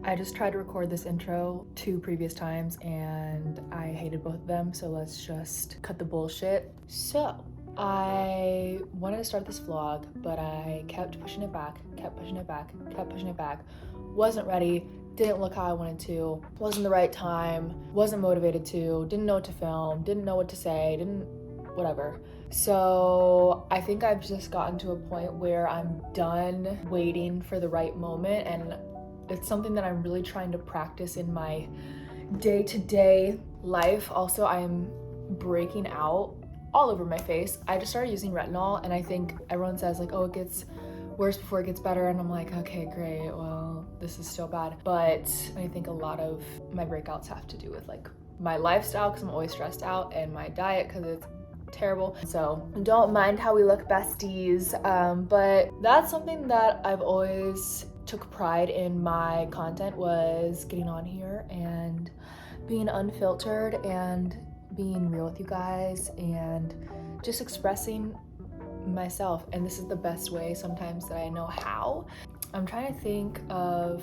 I just tried to record this intro 2 previous times and I hated both of them, so let's just cut the bullshit. So, I wanted to start this vlog, but I kept pushing it back, wasn't ready, didn't look how I wanted to, wasn't the right time, wasn't motivated to, didn't know what to film, didn't know what to say, whatever. So I think I've just gotten to a point where I'm done waiting for the right moment, and it's something that I'm really trying to practice in my day-to-day life. Also, I am breaking out all over my face. I just started using retinol, and I think everyone says like, oh, it gets worse before it gets better, and I'm like, okay, great, well, this is still bad. But I think a lot of my breakouts have to do with like my lifestyle, because I'm always stressed out, and my diet, because it's terrible. So don't mind how we look, besties. But that's something that I've always took pride in my content, was getting on here and being unfiltered and being real with you guys and just expressing myself. And this is the best way sometimes that I know how. I'm trying to think of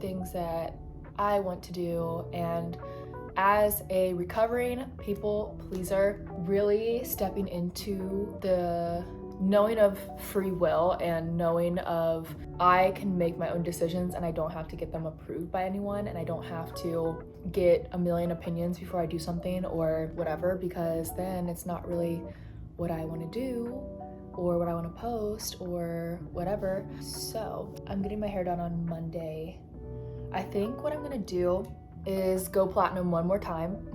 things that I want to do, and as a recovering people pleaser, really stepping into the knowing of free will and knowing of I can make my own decisions and I don't have to get them approved by anyone, and I don't have to get a million opinions before I do something or whatever, because then it's not really what I want to do or what I want to post or whatever. So I'm getting my hair done on Monday. I think what I'm gonna do is go platinum one more time.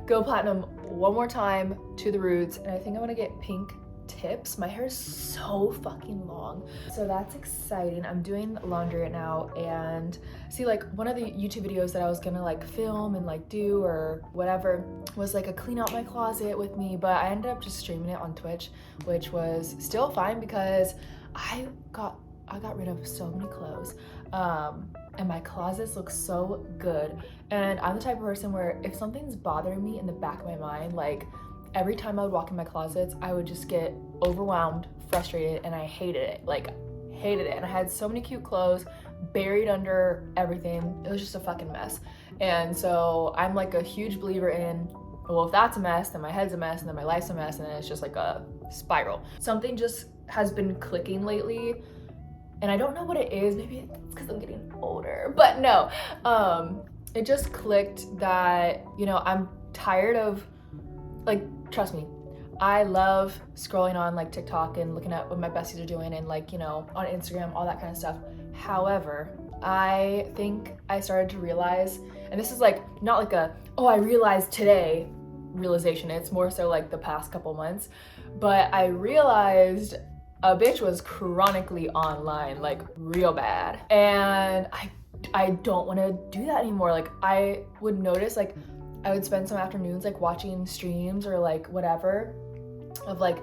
Go platinum one more time to the roots, and I think I'm gonna get pink tips. My hair is so fucking long, so that's exciting. I'm doing laundry right now, and see, like, one of the YouTube videos that I was gonna like film and like do or whatever was like a clean out my closet with me, but I ended up just streaming it on Twitch, which was still fine because I got rid of so many clothes, and my closets look so good. And I'm the type of person where if something's bothering me in the back of my mind, like every time I would walk in my closets, I would just get overwhelmed, frustrated, and I hated it. And I had so many cute clothes buried under everything. It was just a fucking mess. And so I'm like a huge believer in, well, if that's a mess, then my head's a mess, and then my life's a mess, and then it's just like a spiral. Something just has been clicking lately, and I don't know what it is. Maybe it's because I'm getting older, but no. It just clicked that, you know, I'm tired of, like, trust me, I love scrolling on like TikTok and looking at what my besties are doing, and like, you know, on Instagram, all that kind of stuff. However, I think I started to realize, and this is like not like a, oh, I realized today realization, it's more so like the past couple months, but I realized a bitch was chronically online, like real bad. And I don't want to do that anymore. Like, I would notice, like, I would spend some afternoons like watching streams or like whatever of like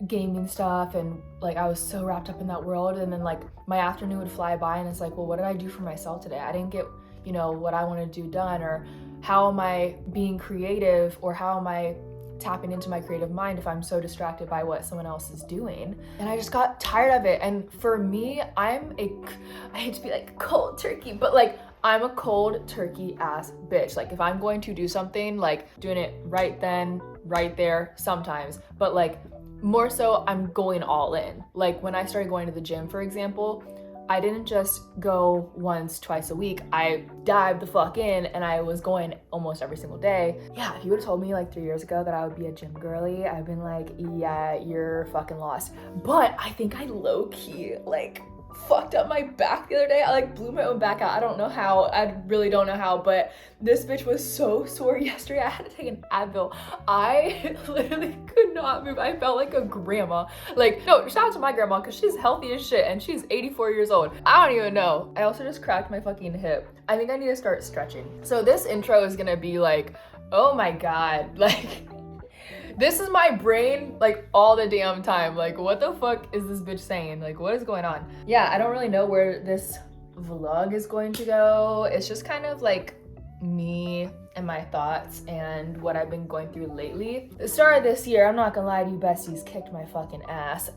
gaming stuff, and like I was so wrapped up in that world, and then like my afternoon would fly by, and it's like, well, what did I do for myself today? I didn't get, you know, what I want to do done, or how am I being creative, or how am I tapping into my creative mind if I'm so distracted by what someone else is doing? And I just got tired of it. And for me, I hate to be like cold turkey, but like I'm a cold turkey ass bitch. Like, if I'm going to do something, like doing it right then, right there sometimes, but like more so I'm going all in. Like when I started going to the gym, for example, I didn't just go once, twice a week. I dived the fuck in, and I was going almost every single day. Yeah, if you would have told me like 3 years ago that I would be a gym girly, I've been like, yeah, you're fucking lost. But I think I low-key like fucked up my back the other day. I like blew my own back out. I don't know how. I really don't know how, but this bitch was so sore yesterday. I had to take an Advil. I literally could not move. I felt like a grandma. Like, no, shout out to my grandma, because she's healthy as shit and she's 84 years old. I don't even know. I also just cracked my fucking hip. I think I need to start stretching. So this intro is gonna be like, oh my God, like, this is my brain like all the damn time. Like, what the fuck is this bitch saying? Like, what is going on? Yeah, I don't really know where this vlog is going to go. It's just kind of like me and my thoughts and what I've been going through lately. The start of this year, I'm not gonna lie to you, besties, kicked my fucking ass.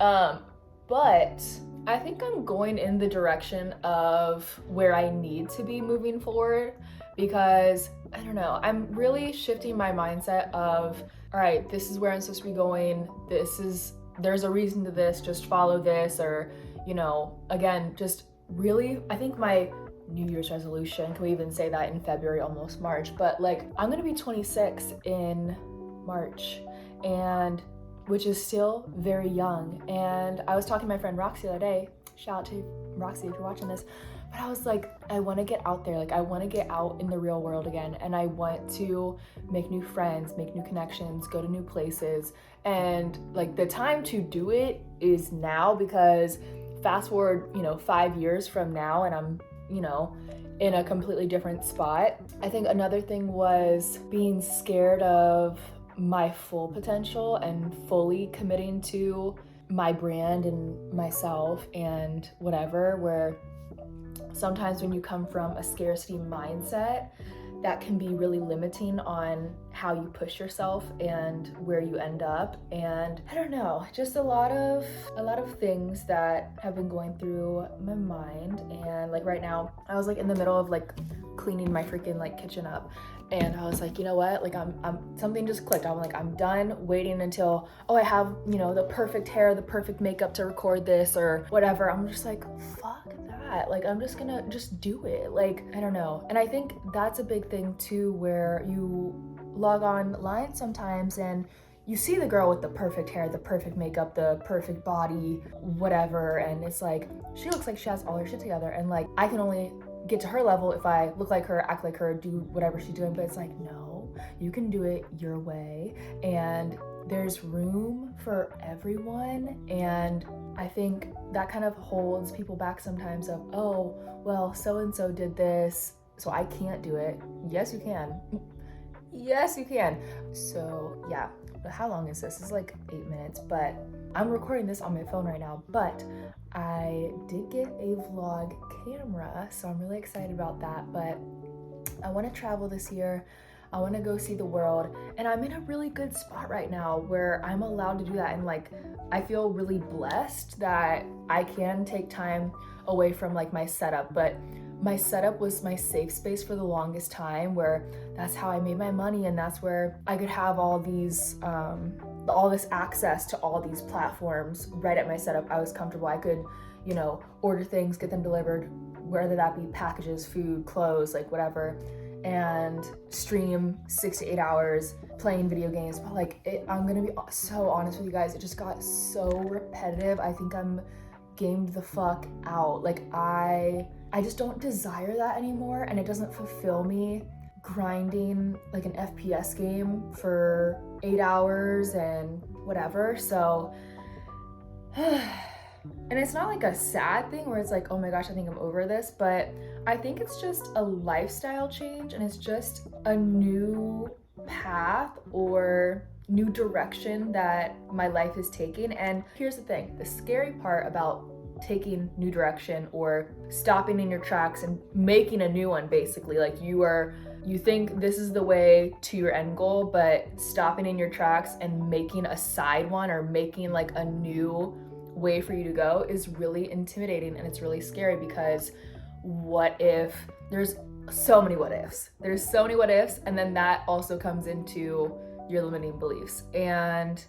But I think I'm going in the direction of where I need to be moving forward, because I don't know, I'm really shifting my mindset of, all right, this is where I'm supposed to be going. There's a reason to this, just follow this. Or, again, just really, I think my New Year's resolution, can we even say that in February, almost March, but like, I'm gonna be 26 in March, and which is still very young. And I was talking to my friend Roxy the other day, shout out to Roxy if you're watching this, but I was like, I want to get out there, like I want to get out in the real world again, and I want to make new friends, make new connections, go to new places. And like, the time to do it is now, because fast forward 5 years from now and I'm in a completely different spot. I think another thing was being scared of my full potential and fully committing to my brand and myself and whatever, where sometimes when you come from a scarcity mindset, that can be really limiting on how you push yourself and where you end up. And I don't know, just a lot of things that have been going through my mind. And like right now, I was like in the middle of like cleaning my freaking like kitchen up, and I was like, you know what, like I'm something just clicked. I'm like, I'm done waiting until I have the perfect hair, the perfect makeup to record this or whatever. I'm just like, fuck that, like I'm just gonna just do it. Like, I don't know. And I think that's a big thing too, where you log online sometimes and you see the girl with the perfect hair, the perfect makeup, the perfect body, whatever, and it's like, she looks like she has all her shit together, and like, I can only get to her level if I look like her, act like her, do whatever she's doing. But it's like, no, you can do it your way, and there's room for everyone. And I think that kind of holds people back sometimes of, oh, well, so-and-so did this, so I can't do it. Yes, you can. Yes, you can. So yeah, how long is this? This is like 8 minutes, but I'm recording this on my phone right now, but I did get a vlog camera, so I'm really excited about that. But I want to travel this year. I want to go see the world, and I'm in a really good spot right now where I'm allowed to do that. And like, I feel really blessed that I can take time away from like my setup. But my setup was my safe space for the longest time, where that's how I made my money, and that's where I could have all these all this access to all these platforms right at my setup. I was comfortable. I could order things, get them delivered, whether that be packages, food, clothes, like whatever, and stream 6 to 8 hours playing video games. But like, I'm gonna be so honest with you guys, it just got so repetitive. I think I'm gamed the fuck out. Like, I just don't desire that anymore, and it doesn't fulfill me grinding like an FPS game for 8 hours and whatever. So and it's not like a sad thing where it's like, oh my gosh, I think I'm over this, but I think it's just a lifestyle change, and it's just a new path or new direction that my life is taking. And here's the thing, the scary part about taking new direction or stopping in your tracks and making a new one, basically, like you think this is the way to your end goal, but stopping in your tracks and making a side one or making like a new way for you to go is really intimidating, and it's really scary, because what if there's so many what ifs, and then that also comes into your limiting beliefs. And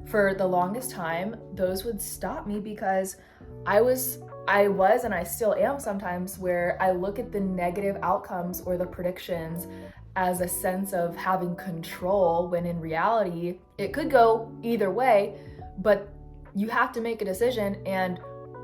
for the longest time, those would stop me, because I was and I still am sometimes, where I look at the negative outcomes or the predictions as a sense of having control, when in reality it could go either way. But you have to make a decision, and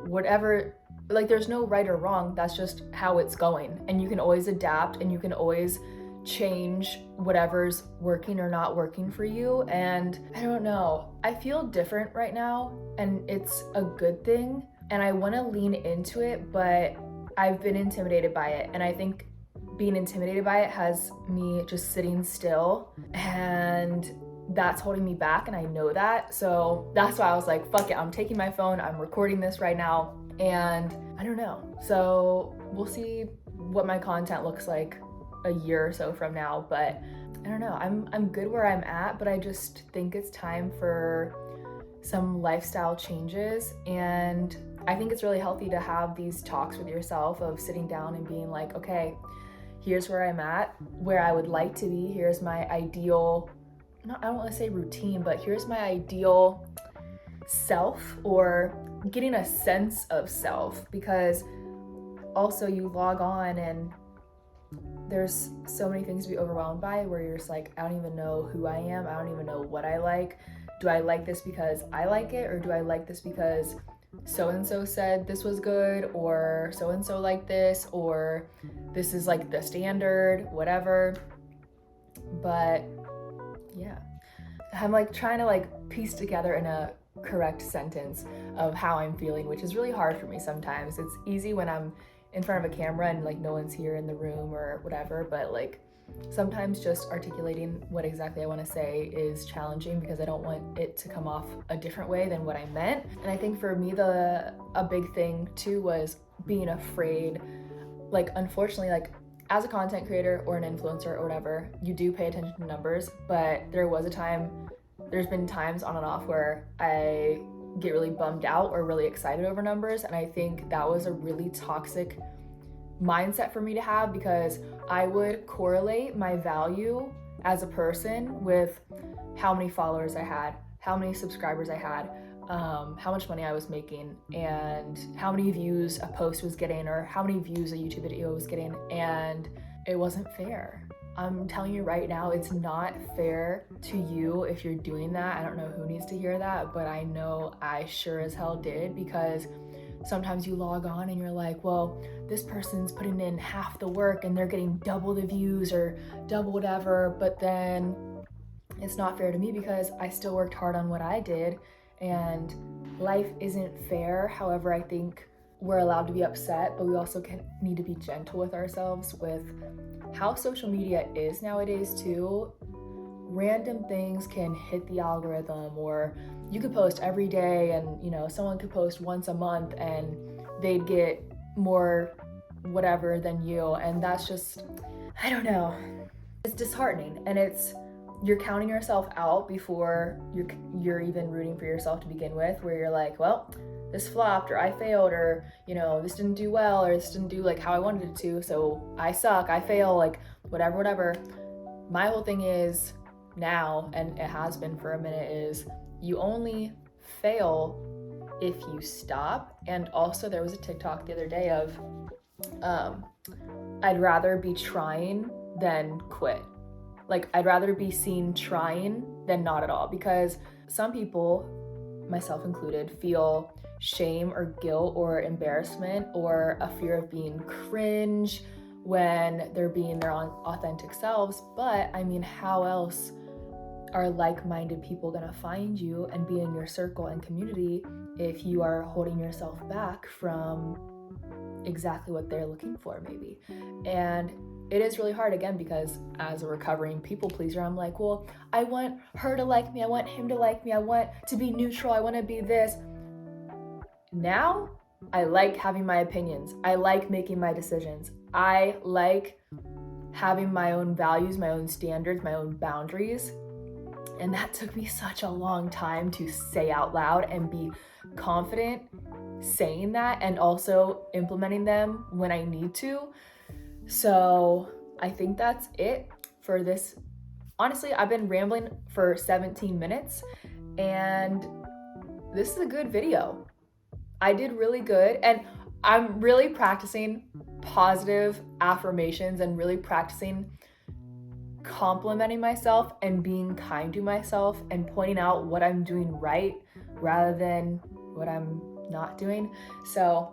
whatever, like, there's no right or wrong, that's just how it's going. And you can always adapt, and you can always change whatever's working or not working for you. And I don't know, I feel different right now, and it's a good thing, and I want to lean into it, but I've been intimidated by it. And I think being intimidated by it has me just sitting still, and that's holding me back, and I know that. So that's why I was like, fuck it, I'm taking my phone, I'm recording this right now, and I don't know. So we'll see what my content looks like a year or so from now, but I don't know. I'm good where I'm at, but I just think it's time for some lifestyle changes. And I think it's really healthy to have these talks with yourself of sitting down and being like, okay, here's where I'm at, where I would like to be. Here's my ideal, I don't want to say routine, but here's my ideal self, or getting a sense of self, because also you log on and there's so many things to be overwhelmed by where you're just like, I don't even know who I am. I don't even know what I like. Do I like this because I like it, or do I like this because so-and-so said this was good, or so-and-so liked this, or this is like the standard, whatever. But yeah, I'm like trying to like piece together in a correct sentence of how I'm feeling, which is really hard for me sometimes. It's easy when I'm in front of a camera and like no one's here in the room or whatever, but like sometimes just articulating what exactly I want to say is challenging because I don't want it to come off a different way than what I meant. And I think for me, a big thing too was being afraid. Like, unfortunately, like as a content creator or an influencer or whatever, you do pay attention to numbers, but there's been times on and off where I get really bummed out or really excited over numbers. And I think that was a really toxic mindset for me to have, because I would correlate my value as a person with how many followers I had, how many subscribers I had, how much money I was making, and how many views a post was getting, or how many views a YouTube video was getting. And it wasn't fair. I'm telling you right now, it's not fair to you if you're doing that. I don't know who needs to hear that, but I know I sure as hell did, because sometimes you log on and you're like, well, this person's putting in half the work and they're getting double the views or double whatever, but then it's not fair to me because I still worked hard on what I did, and life isn't fair. However, I think we're allowed to be upset, but we also need to be gentle with ourselves with how social media is nowadays too. Random things can hit the algorithm, or you could post every day and, you know, someone could post once a month and they'd get more whatever than you. And that's just, I don't know. It's disheartening, and you're counting yourself out before you're even rooting for yourself to begin with, where you're like, well, this flopped, or I failed, or, you know, this didn't do well, or this didn't do like how I wanted it to, so I suck, I fail, like whatever. My whole thing is now, and it has been for a minute, is you only fail if you stop. And also there was a TikTok the other day of I'd rather be trying than quit. Like, I'd rather be seen trying than not at all, because some people, myself included, feel shame or guilt or embarrassment or a fear of being cringe when they're being their own authentic selves. But I mean, how else are like-minded people gonna find you and be in your circle and community if you are holding yourself back from exactly what they're looking for, maybe? And it is really hard, again, because as a recovering people pleaser, I'm like, well, I want her to like me, I want him to like me, I want to be neutral, I want to be this. Now, I like having my opinions. I like making my decisions. I like having my own values, my own standards, my own boundaries. And that took me such a long time to say out loud and be confident saying that, and also implementing them when I need to. So I think that's it for this. Honestly, I've been rambling for 17 minutes, and this is a good video. I did really good, and I'm really practicing positive affirmations and really practicing complimenting myself and being kind to myself and pointing out what I'm doing right rather than what I'm not doing. So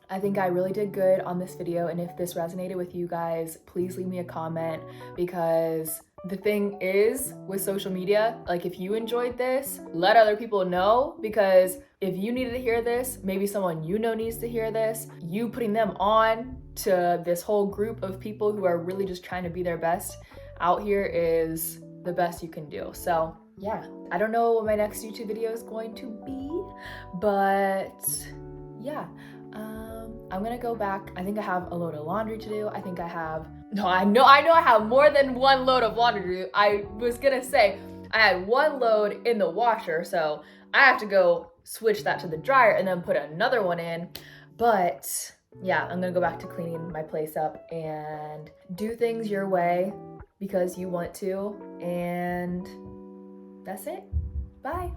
I think I really did good on this video, and if this resonated with you guys, please leave me a comment, because the thing is with social media, like, if you enjoyed this, let other people know, because if you needed to hear this, maybe someone you know needs to hear this. You putting them on to this whole group of people who are really just trying to be their best out here is the best you can do. So yeah, I don't know what my next YouTube video is going to be, but yeah, I'm gonna go back. I think I have a load of laundry to do. I know I have more than one load of laundry to do. I was gonna say I had one load in the washer, so I have to go switch that to the dryer and then put another one in. But yeah, I'm gonna go back to cleaning my place up and do things your way because you want to. And that's it. Bye.